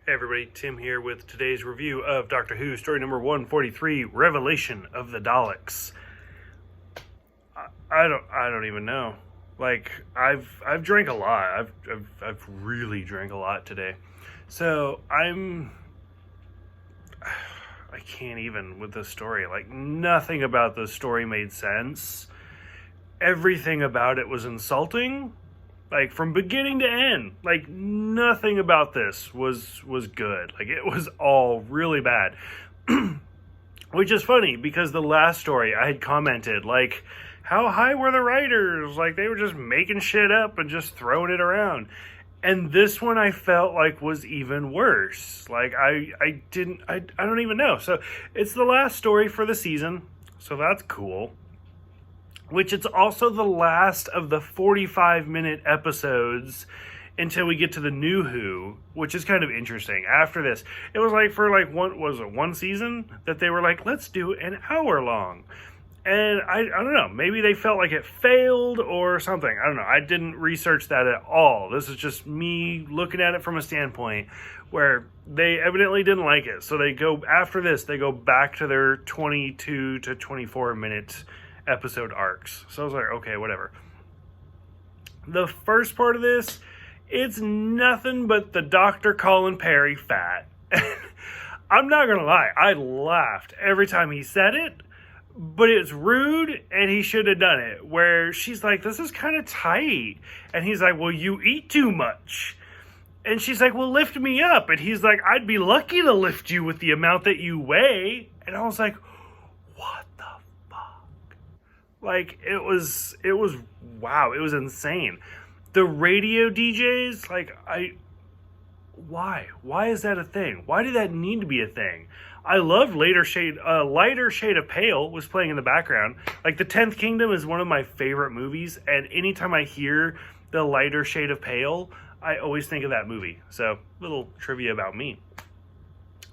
Hey everybody, Tim here with today's review of Doctor Who, story number 143, Revelation of the Daleks. I don't even know. Like I've drank a lot. I've really drank a lot today. So I can't even with this story. Like nothing about this story made sense. Everything about it was insulting. Like from beginning to end, like nothing about this was good. Like it was all really bad. Which is funny because the last story I had commented like, how high were the writers? Like they were just making shit up and just throwing it around. And this one I felt like was even worse. Like I don't even know. So it's the last story for the season. So that's cool. Which it's also the last of the 45-minute episodes until we get to the new Who, which is kind of interesting. After this, it was like for like one season that they were like, let's do an hour long. And I don't know, maybe they felt like it failed or something. I don't know. I didn't research that at all. This is just me looking at it from a standpoint where they evidently didn't like it. So they go back to their 22 to 24 minute episode arcs. So I was like, okay, whatever. The first part of this, it's nothing but the Doctor calling Perry fat. I'm not gonna lie, I laughed every time he said it, but it's rude and he should have done it. Where she's like, this is kind of tight. And he's like, well, you eat too much. And she's like, well, lift me up. And he's like, I'd be lucky to lift you with the amount that you weigh. And I was like, what the fuck? Like, it was, wow, it was insane. The radio DJs, like, why? Why is that a thing? Why did that need to be a thing? I loved Lighter Shade of Pale was playing in the background. Like, The 10th Kingdom is one of my favorite movies, and anytime I hear the Lighter Shade of Pale, I always think of that movie. So, little trivia about me.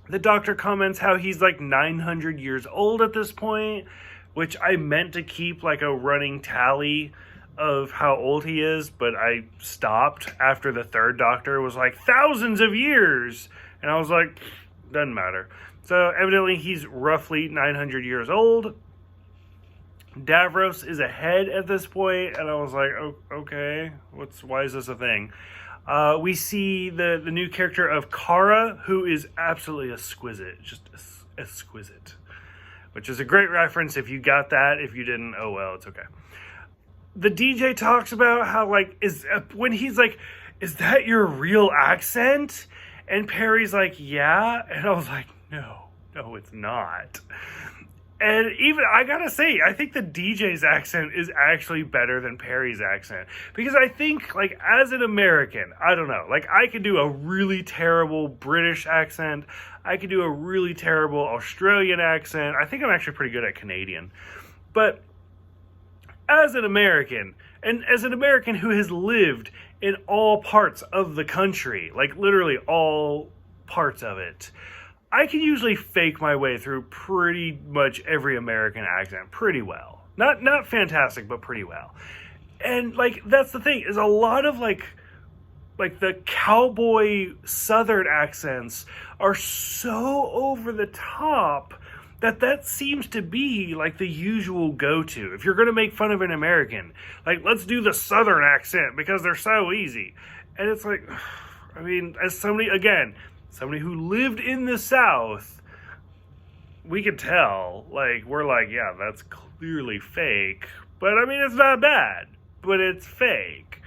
The Doctor comments how he's like 900 years old at this point, which I meant to keep like a running tally of how old he is, but I stopped after the third Doctor was like thousands of years. And I was like, doesn't matter. So evidently he's roughly 900 years old. Davros is ahead at this point, and I was like, oh, okay, why is this a thing? We see the new character of Kara, who is absolutely exquisite, just exquisite, which is a great reference. If you got that, if you didn't, oh well, it's okay. The DJ talks about how when he's like, is that your real accent? And Perry's like, yeah. And I was like, no, it's not. And even, I gotta say, I think the DJ's accent is actually better than Perry's accent. Because I think, like, as an American, I don't know, like, I could do a really terrible British accent. I could do a really terrible Australian accent. I think I'm actually pretty good at Canadian. But as an American, and as an American who has lived in all parts of the country, like literally all parts of it, I can usually fake my way through pretty much every American accent pretty well. Not fantastic, but pretty well. And like that's the thing, is a lot of like the cowboy southern accents are so over the top that seems to be like the usual go-to. If you're going to make fun of an American, like, let's do the southern accent because they're so easy. And it's like, I mean, as somebody who lived in the South, we could tell, like, we're like, yeah, that's clearly fake. But I mean, it's not bad, but it's fake.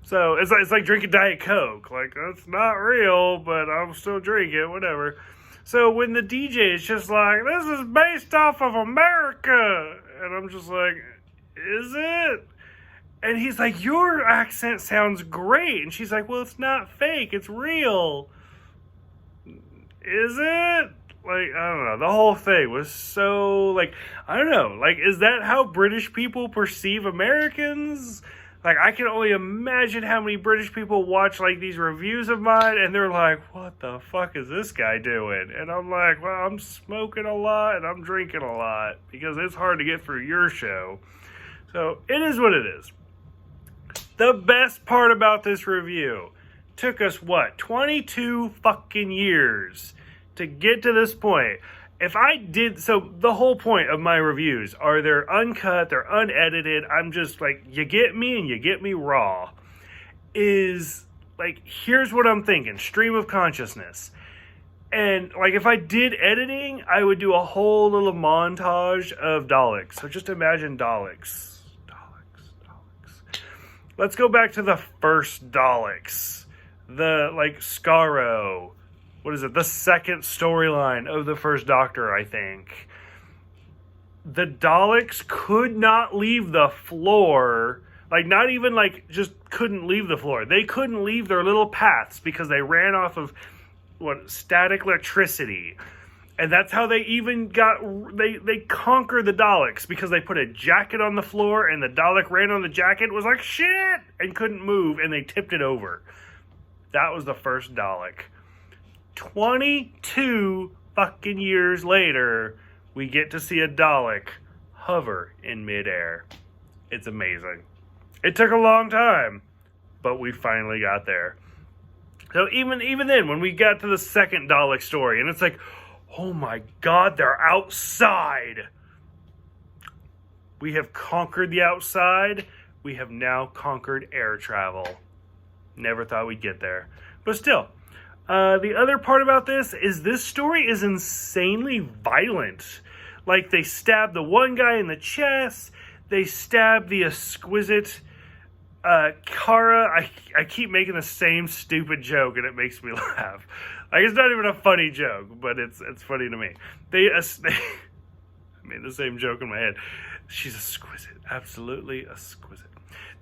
So it's like drinking Diet Coke. Like, that's not real, but I'll still drink it, whatever. So when the DJ is just like, this is based off of America. And I'm just like, is it? And he's like, your accent sounds great. And she's like, well, it's not fake. It's real. Is it? Like, I don't know. The whole thing was so, like, I don't know. Like, is that how British people perceive Americans? Like, I can only imagine how many British people watch, like, these reviews of mine, and they're like, what the fuck is this guy doing? And I'm like, well, I'm smoking a lot, and I'm drinking a lot, because it's hard to get through your show. So, it is what it is. The best part about this review, took us, 22 fucking years to get to this point. If I did, so the whole point of my reviews are they're uncut, they're unedited, I'm just like, you get me and you get me raw, is like, here's what I'm thinking, stream of consciousness. And like, if I did editing, I would do a whole little montage of Daleks. So just imagine Daleks. Let's go back to the first Daleks. The, like, Scarrow. What is it? The second storyline of the first Doctor, I think. The Daleks could not leave the floor. Like, not even, like, just couldn't leave the floor. They couldn't leave their little paths because they ran off of, static electricity. And that's how they even they conquered the Daleks, because they put a jacket on the floor and the Dalek ran on the jacket, was like, shit, and couldn't move, and they tipped it over. That was the first Dalek. 22 fucking years later, we get to see a Dalek hover in midair. It's amazing. It took a long time, but we finally got there. So even then, when we got to the second Dalek story, and it's like, oh my God, they're outside. We have conquered the outside. We have now conquered air travel. Never thought we'd get there. But still, the other part about this story is insanely violent. Like, they stab the one guy in the chest. They stab the exquisite Kara. I keep making the same stupid joke, and it makes me laugh. Like, it's not even a funny joke, but it's funny to me. They I made the same joke in my head. She's exquisite, absolutely exquisite.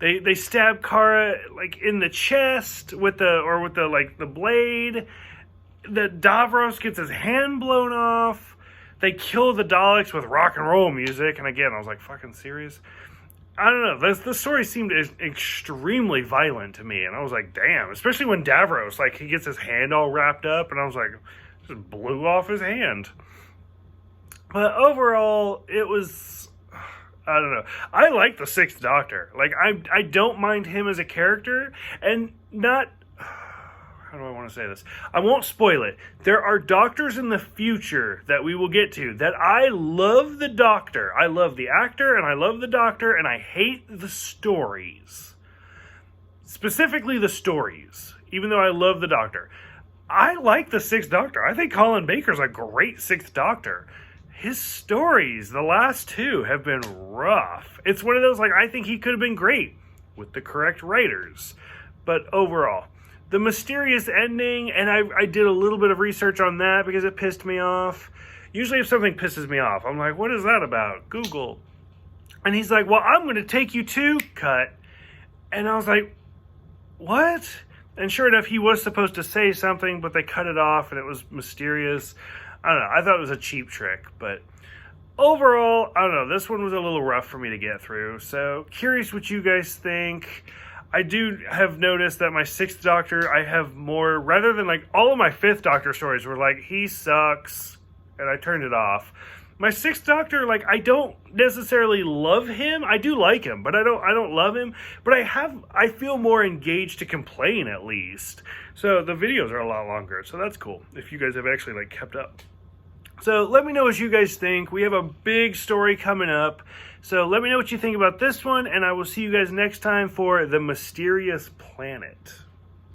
They stab Kara, like, in the chest with the blade. The Davros gets his hand blown off. They kill the Daleks with rock and roll music, and again, I was like, fucking serious? I don't know. The story seemed extremely violent to me, and I was like, damn. Especially when Davros, like, he gets his hand all wrapped up, and I was like, just blew off his hand. But overall, it was, I don't know. I like the Sixth Doctor. Like, I don't mind him as a character, and not, how do I want to say this? I won't spoil it. There are Doctors in the future that we will get to that I love the Doctor. I love the actor, and I love the Doctor, and I hate the stories. Specifically the stories, even though I love the Doctor. I like the Sixth Doctor. I think Colin Baker's a great Sixth Doctor. His stories, the last two, have been rough. It's one of those, like, I think he could have been great with the correct writers. But overall, the mysterious ending, and I did a little bit of research on that because it pissed me off. Usually if something pisses me off, I'm like, what is that about? Google. And he's like, well, I'm going to take you to cut. And I was like, what? And sure enough, he was supposed to say something, but they cut it off, and it was mysterious. I don't know. I thought it was a cheap trick, but overall, I don't know. This one was a little rough for me to get through. So, curious what you guys think. I do have noticed that my Sixth Doctor, I have more, rather than like all of my Fifth Doctor stories were like, he sucks, and I turned it off. My Sixth Doctor, like, I don't necessarily love him. I do like him, but I don't love him. But I feel more engaged to complain, at least. So the videos are a lot longer, so that's cool, if you guys have actually, like, kept up. So let me know what you guys think. We have a big story coming up. So let me know what you think about this one, and I will see you guys next time for The Mysterious Planet.